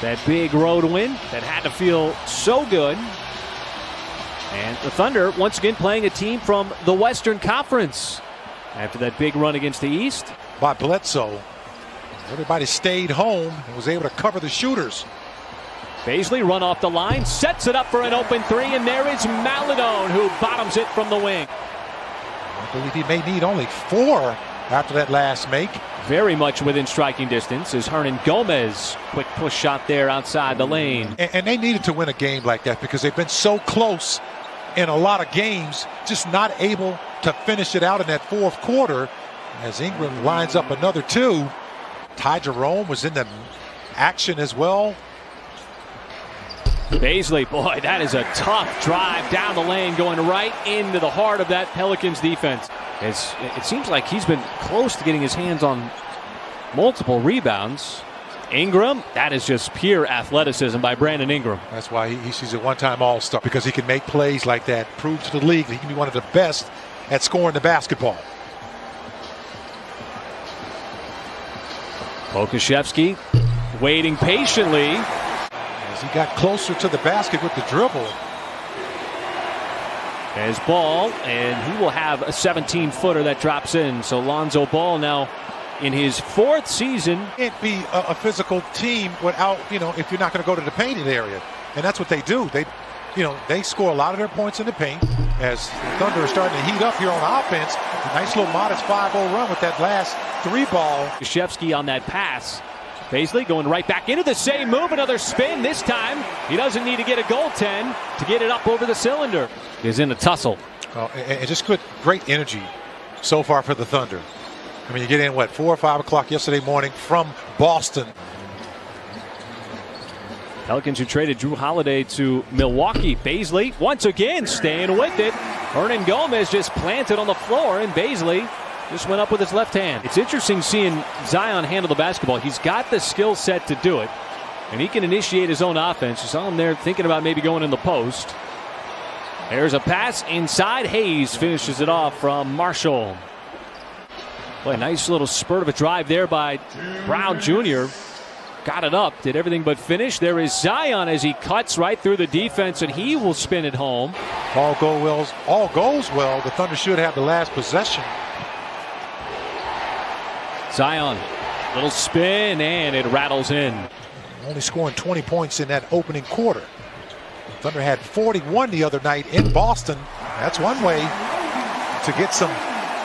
That big road win that had to feel so good. And the Thunder once again playing a team from the Western Conference after that big run against the East. By Bledsoe. Everybody stayed home and was able to cover the shooters. Baisley run off the line, sets it up for an open three, and there is Maladone who bottoms it from the wing. I believe he may need only 4 after that last make. Very much within striking distance is Hernan Gomez. Quick push shot there outside the lane. And they needed to win a game like that because they've been so close in a lot of games, just not able to finish it out in that fourth quarter. As Ingram lines up another 2. Ty Jerome was in the action as well. Baisley, boy, that is a tough drive down the lane going right into the heart of that Pelicans defense. It seems like he's been close to getting his hands on multiple rebounds. Ingram, that is just pure athleticism by Brandon Ingram. That's why he's a one-time All-Star, because he can make plays like that, prove to the league that he can be one of the best at scoring the basketball. Pokusevski waiting patiently. As he got closer to the basket with the dribble. As Ball, and he will have a 17-footer that drops in. So Lonzo Ball now in his 4th season. Can't be a physical team without, if you're not going to go to the painted area. And that's what they do. They score a lot of their points in the paint. As the Thunder are starting to heat up here on offense. A nice little modest 5-0 run with that last 3-ball. Pokusevski on that pass. Baisley going right back into the same move. Another spin. This time he doesn't need to get a goaltend to get it up over the cylinder. He's in a tussle. And just great energy so far for the Thunder. I mean, you get in, 4 or 5 o'clock yesterday morning from Boston. Pelicans who traded Drew Holiday to Milwaukee. Baisley once again staying with it. Hernan Gomez just planted on the floor, and Baisley just went up with his left hand. It's interesting seeing Zion handle the basketball. He's got the skill set to do it, and he can initiate his own offense. You saw him there thinking about maybe going in the post. There's a pass inside. Hayes finishes it off from Marshall. Boy, nice little spurt of a drive there by Brown Jr. Got it up, did everything but finish. There is Zion as he cuts right through the defense, and he will spin it home. All goes well. The Thunder should have the last possession. Zion, little spin, and it rattles in. Only scoring 20 points in that opening quarter. Thunder had 41 the other night in Boston. That's one way to get some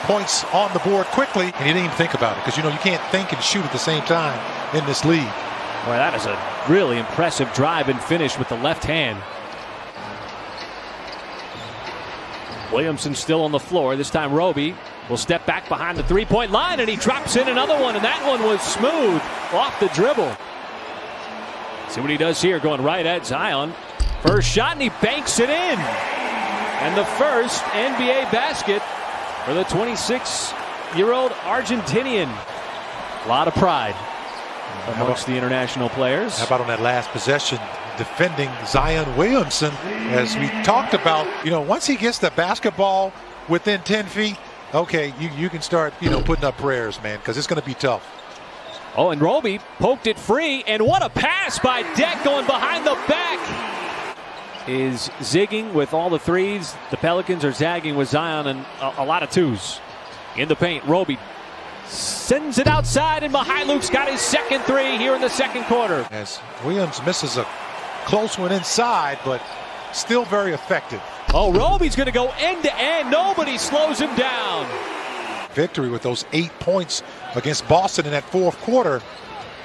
points on the board quickly. And you didn't even think about it, because you can't think and shoot at the same time in this league. Boy, that is a really impressive drive and finish with the left hand. Williamson still on the floor. This time Roby will step back behind the three-point line, and he drops in another one, and that one was smooth off the dribble. See what he does here, going right at Zion. First shot, and he banks it in. And the first NBA basket for the 26-year-old Argentinian. A lot of pride amongst the international players. How about on that last possession, defending Zion Williamson? As we talked about, once he gets the basketball within 10 feet, okay, you can start, putting up prayers, man, because it's going to be tough. Oh, and Roby poked it free, and what a pass by Deck going behind the back. Is zigging with all the threes. The Pelicans are zagging with Zion and a lot of twos. In the paint, Roby sends it outside, and Mihailuk's got his second 3 here in the second quarter. As Williams misses a close one inside, but still very effective. Oh, Roby's going to go end to end. Nobody slows him down. Victory with those 8 points against Boston in that fourth quarter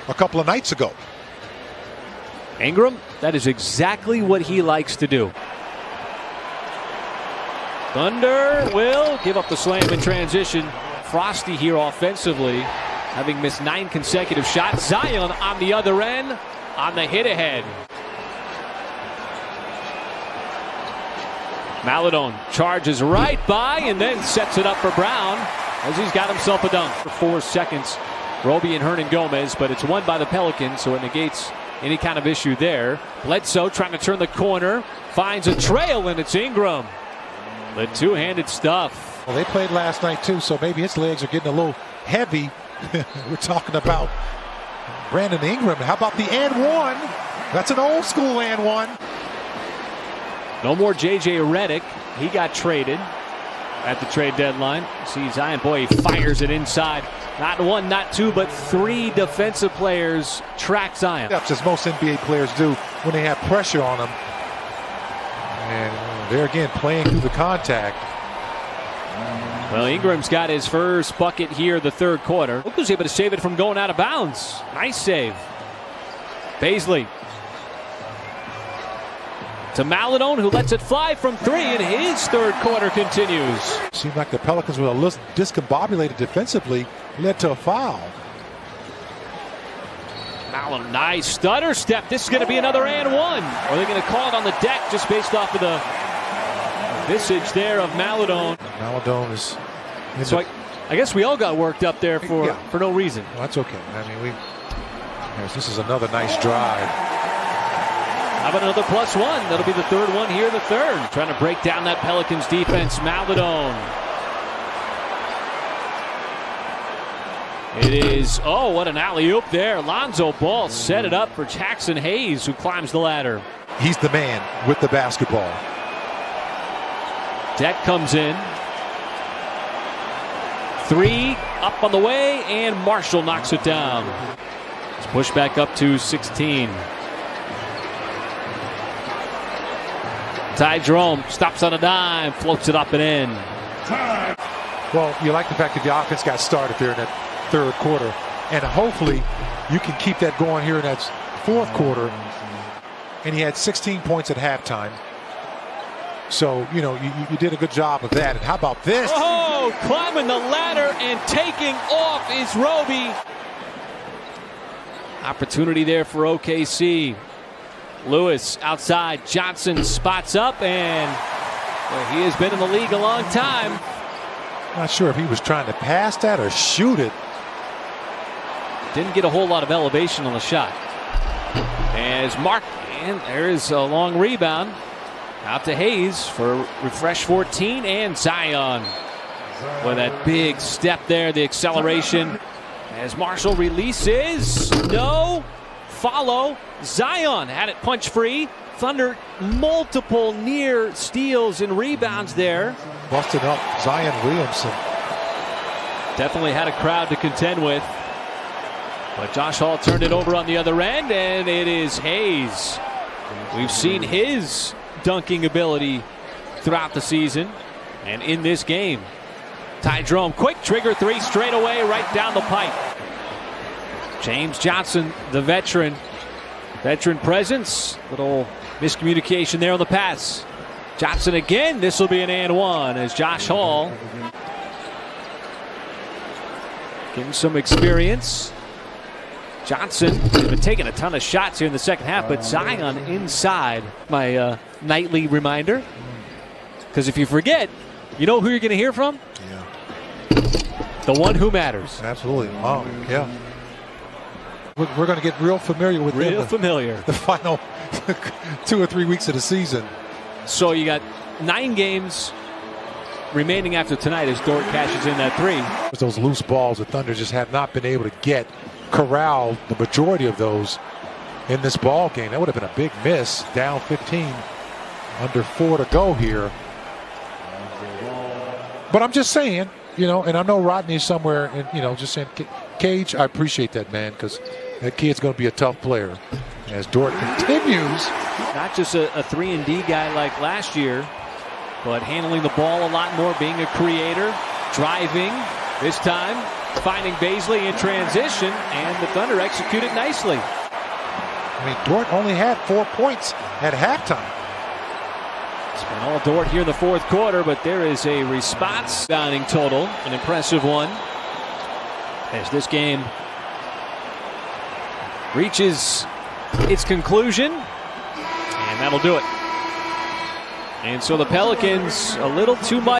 a couple of nights ago. Ingram, that is exactly what he likes to do. Thunder will give up the slam in transition. Frosty here offensively, having missed 9 consecutive shots. Zion on the other end on the hit ahead. Maladone charges right by and then sets it up for Brown as he's got himself a dunk. For 4 seconds, Roby and Hernan Gomez, but it's won by the Pelicans, so it negates any kind of issue there. Bledsoe trying to turn the corner, finds a trail, and it's Ingram. The two-handed stuff. Well, they played last night too, so maybe his legs are getting a little heavy. We're talking about Brandon Ingram. How about the and one? That's an old school and one. No more J.J. Redick. He got traded at the trade deadline. See Zion, boy, he fires it inside. Not one, not two, but three defensive players track Zion. That's as most NBA players do when they have pressure on them. And they're again playing through the contact. Well, Ingram's got his first bucket here the third quarter. Look who's able to save it from going out of bounds. Nice save. Baisley to Maladone, who lets it fly from three, and his third quarter continues. Seemed like the Pelicans were a little discombobulated defensively, led to a foul. Maladone, nice stutter step. This is going to be another and one. Or are they going to call it on the deck just based off of the visage there of Maladone? Maladone is... So I guess we all got worked up there for no reason. Well, that's okay. I mean, this is another nice drive. How about another +1? That'll be the third one here, the third. Trying to break down that Pelicans defense. Maladone. It is, oh, what an alley-oop there. Lonzo Ball set it up for Jackson Hayes, who climbs the ladder. He's the man with the basketball. Deck comes in. Three up on the way, and Marshall knocks it down. It's pushed back up to 16. Ty Jerome stops on a dime, floats it up and in. Well, you like the fact that the offense got started there in that third quarter, and hopefully you can keep that going here in that fourth quarter. And he had 16 points at halftime. So, you know, you did a good job of that. And how about this? Oh, climbing the ladder and taking off is Roby. Opportunity there for OKC. Lewis outside. Johnson spots up, and well, he has been in the league a long time. Not sure if he was trying to pass that or shoot it. Didn't get a whole lot of elevation on the shot. As Mark, and there is a long rebound. Out to Hayes for refresh 14, and Zion with that big step there, the acceleration. As Marshall releases, no, follow. Zion had it punch free. Thunder multiple near steals and rebounds there. Busted up Zion Williamson. Definitely had a crowd to contend with. But Josh Hall turned it over on the other end, and it is Hayes. We've seen his dunking ability throughout the season and in this game. Ty Jerome, quick trigger three straight away right down the pipe. James Johnson, the veteran presence. Little miscommunication there on the pass. Johnson again. This will be an and one as Josh Hall getting some experience. Johnson has been taking a ton of shots here in the second half, but Zion inside. My nightly reminder. Because if you forget, you know who you're going to hear from? Yeah. The one who matters. Absolutely. Oh, yeah. We're going to get real familiar with the final 2 or 3 weeks of the season. So you got 9 games remaining after tonight as Dort cashes in that 3. Those loose balls the Thunder just have not been able to corral the majority of those in this ball game. That would have been a big miss. Down 15, under 4 to go here. But I'm just saying, you know, and I know Rodney's somewhere, and you know, just saying, Cage, I appreciate that, man, because that kid's going to be a tough player. As Dort continues. Not just a 3-and-D guy like last year, but handling the ball a lot more, being a creator, driving. This time, finding Baisley in transition, and the Thunder executed nicely. I mean, Dort only had 4 points at halftime. It's been all Dort here in the fourth quarter, but there is a response bounding total, an impressive one, as this game reaches its conclusion, and that'll do it. And so the Pelicans, a little too much.